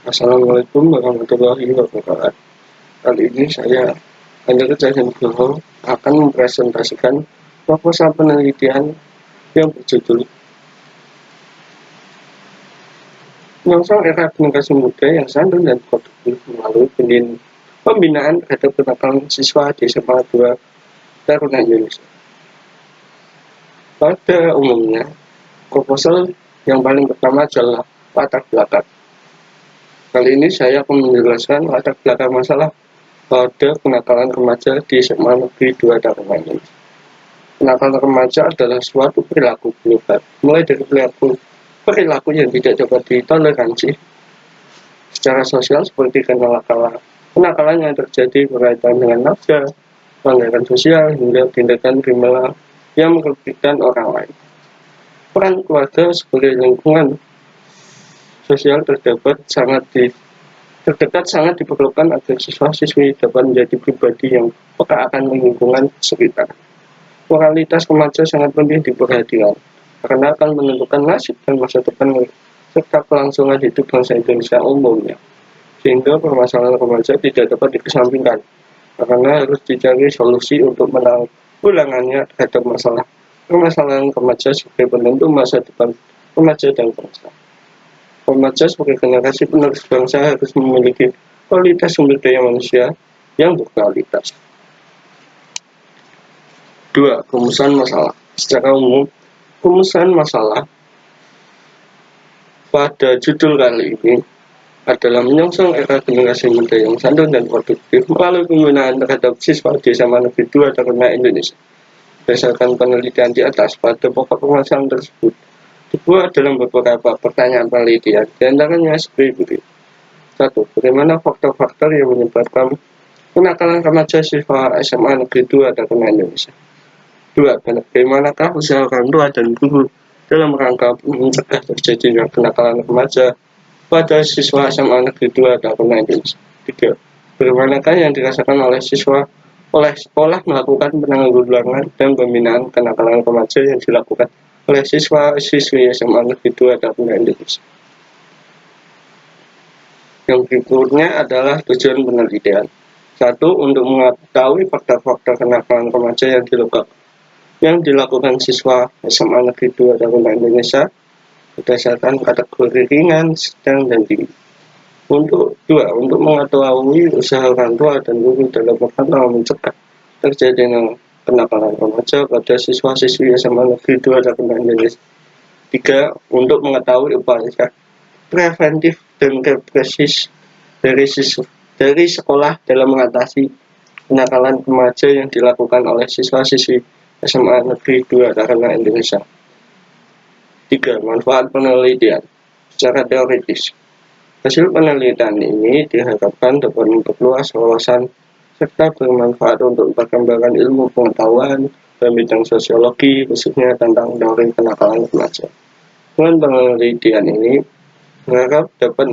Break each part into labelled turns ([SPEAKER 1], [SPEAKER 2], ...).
[SPEAKER 1] Assalamualaikum warahmatullahi wabarakatuh. Kali ini saya, Hendra Cahyonugroho, akan mempresentasikan proposal penelitian yang berjudul Menyongsong Era Generasi Muda yang Santun dan Produktif melalui pembinaan terhadap kenakalan siswa di SMA 2 Taruna Indonesia. Pada umumnya, proposal yang paling pertama adalah latar belakang. Kali ini saya akan menjelaskan latar belakang masalah pada kenakalan remaja di SMA Negeri 2 Taruna Indonesia. Kenakalan remaja adalah suatu perilaku global, mulai dari perilaku yang tidak dapat ditoleransi secara sosial seperti kenakalan yang terjadi berkaitan dengan nafsu, pelanggaran sosial, hingga tindakan kriminal yang merugikan orang lain. Peran keluarga sebagai lingkungan sosial terdekat sangat diperlukan agar siswa-siswi dapat menjadi pribadi yang peka akan lingkungan sekitar. Moralitas remaja sangat penting diperhatikan, karena akan menentukan nasib dan masa depan serta kelangsungan hidup bangsa Indonesia umumnya. Sehingga permasalahan remaja tidak dapat dikesampingkan, karena harus dicari solusi untuk menanggulangannya terhadap permasalahan remaja sebagai penentu masa depan remaja dan bangsa. Remaja sebagai generasi penerus bangsa harus memiliki kualitas sumber daya manusia yang berkualitas. 2. Rumusan masalah. Secara umum, rumusan masalah pada judul kali ini adalah menyongsong era generasi muda yang santun dan produktif melalui pembinaan terhadap siswa di SMA Negeri 2 Taruna Indonesia. Berdasarkan penelitian di atas, pada pokok permasalahan tersebut dibuat dalam beberapa pertanyaan penelitian, di antaranya sebagai berikut. 1. Bagaimana faktor-faktor yang menyebabkan kenakalan remaja siswa SMA Negeri 2 Taruna Indonesia? 2. Bagaimanakah usaha orang tua dan guru dalam rangka mencegah terjadinya kenakalan remaja pada siswa SMA Negeri 2 Taruna Indonesia? 3. Bagaimanakah yang dirasakan oleh sekolah melakukan penanggulangan dan pembinaan kenakalan remaja yang dilakukan oleh siswa-siswi SMA Negeri 2 Taruna Indonesia? Yang berikutnya adalah tujuan penelitian. 1. Untuk mengetahui faktor-faktor kenakalan remaja yang dilakukan siswa SMA Negeri 2 Taruna Indonesia berdasarkan kategori ringan, sedang, dan tinggi. Untuk mengetahui usaha orang tua dan guru dalam rangka mencegah terjadinya kenakalan remaja pada siswa-siswi SMA Negeri 2 Taruna Indonesia. 3. Untuk mengetahui upaya preventif dan represif dari sekolah dalam mengatasi kenakalan remaja yang dilakukan oleh siswa-siswi SMA Negeri 2 Taruna Indonesia. 3. Manfaat penelitian secara teoritis. Hasil penelitian ini diharapkan dapat memperluas wawasan serta bermanfaat untuk perkembangan ilmu pengetahuan dalam bidang sosiologi, khususnya tentang teori kenakalan remaja. Dengan penelitian ini berharap dapat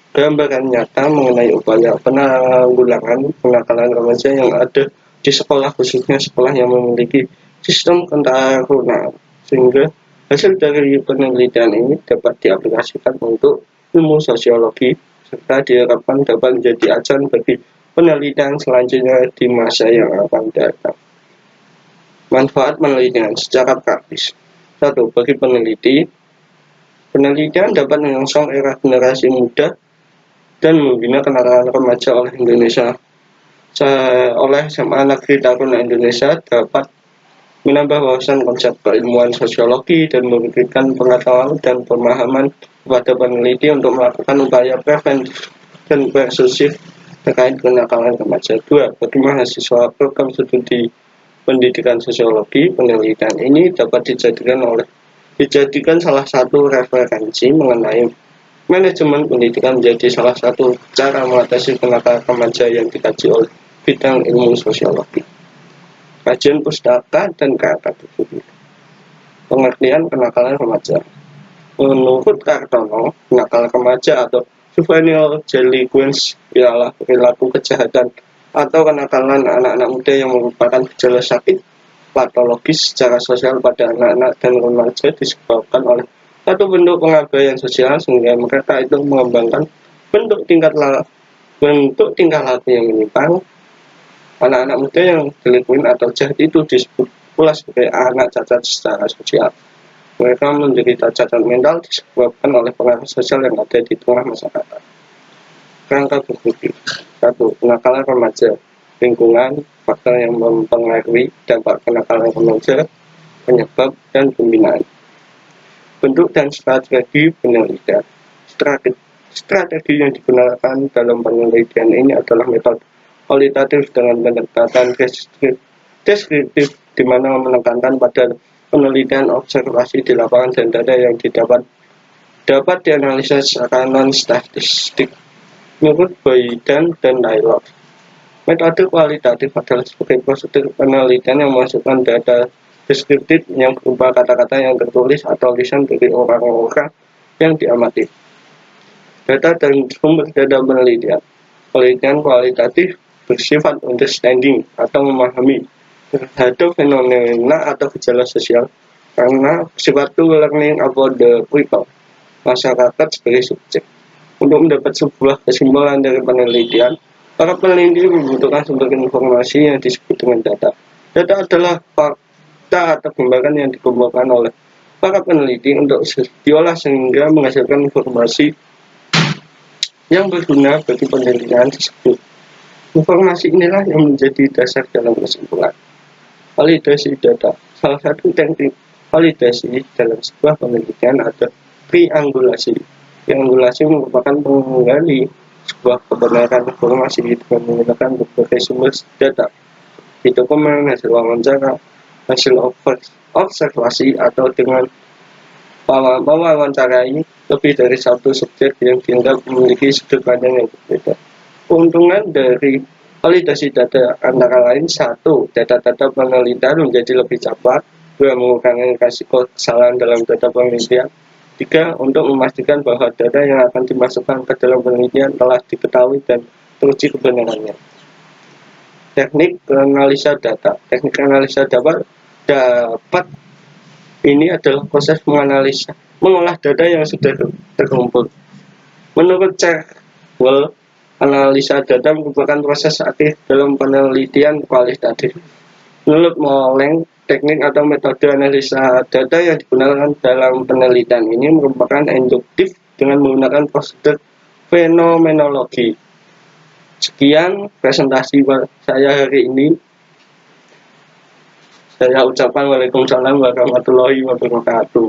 [SPEAKER 1] gambaran nyata mengenai upaya penanggulangan kenakalan remaja yang ada di sekolah, khususnya sekolah yang memiliki sistem ketarunaan, sehingga hasil dari penelitian ini dapat diaplikasikan untuk ilmu sosiologi serta diharapkan dapat menjadi acuan bagi penelitian selanjutnya di masa yang akan datang. Manfaat penelitian secara praktis. 1. Bagi peneliti, penelitian dapat menyongsong era generasi muda dan membina kenakalan remaja oleh SMA Negeri Taruna Indonesia dapat menambah wawasan konsep keilmuan sosiologi dan memberikan pengetahuan dan pemahaman kepada peneliti untuk melakukan upaya preventif dan persusif terkait kenakalan remaja. 2. Bagi mahasiswa program studi pendidikan sosiologi, penelitian ini dapat dijadikan salah satu referensi mengenai manajemen pendidikan menjadi salah satu cara mengatasi kenakalan remaja yang dikaji oleh bidang ilmu sosiologi. Kajian pustaka dan karakteristik. Pengertian kenakalan remaja. Menurut Kartono, kenakalan remaja atau juvenile delinquency ialah perilaku kejahatan atau kenakalan anak-anak muda yang merupakan gejala sakit patologis secara sosial pada anak-anak dan remaja disebabkan oleh satu bentuk pengabaian sosial sehingga mereka itu mengembangkan Bentuk tingkah laku yang menyimpang, anak-anak muda yang delinkuin atau jahat itu disebut pula sebagai anak cacat secara sosial. Mereka menderita cacat mental disebabkan oleh pengaruh sosial yang ada di tengah masyarakat. Kerangka berpikir. 1. Kenakalan remaja. Lingkungan, faktor yang mempengaruhi dampak kenakalan remaja, penyebab, dan pembinaan. Bentuk dan strategi penelitian. Strategi yang digunakan dalam penelitian ini adalah metode kualitatif dengan pendekatan deskriptif, di mana menekankan pada penelitian observasi di lapangan dan data yang dapat dianalisa secara non-statistik. Menurut Boyden dan Naylor, metode kualitatif adalah sebagai prosedur penelitian yang memasukkan data deskriptif yang berupa kata-kata yang tertulis atau lisan dari orang-orang yang diamati. Data dan sumber data penelitian. Penelitian kualitatif bersifat understanding atau memahami terhadap fenomena atau gejala sosial karena bersifat learning about the people, masyarakat sebagai subjek. Untuk mendapat sebuah kesimpulan dari penelitian, para peneliti membutuhkan sumber informasi yang disebut dengan data. Data adalah fakta atau gambaran yang dikumpulkan oleh para peneliti untuk diolah sehingga menghasilkan informasi yang berguna bagi penelitian tersebut. Informasi inilah yang menjadi dasar dalam kesimpulan. Validasi data. Salah satu teknik validasi dalam sebuah penelitian adalah triangulasi. Triangulasi merupakan menggali sebuah kebenaran informasi dengan menggunakan berbagai sumber data, di dokumen, hasil wawancara, hasil observasi, atau dengan mewawancarai lebih dari satu subjek yang dianggap memiliki sudut pandang yang berbeda. Keuntungan dari validasi data antara lain: 1. Data-data penelitian menjadi lebih cepat, 2. Mengurangi risiko kesalahan dalam data penelitian, 3. Untuk memastikan bahwa data yang akan dimasukkan ke dalam penelitian telah diketahui dan teruji kebenarannya. Teknik analisa data. Teknik analisa dapat ini adalah proses mengolah data yang sudah terkumpul. Menurut Cherwell, analisa data merupakan proses aktif dalam penelitian kualitatif. Menurut Molleng, teknik atau metode analisa data yang digunakan dalam penelitian ini merupakan induktif dengan menggunakan prosedur fenomenologi. Sekian presentasi saya hari ini. Saya ucapkan Waalaikumsalam warahmatullahi wabarakatuh.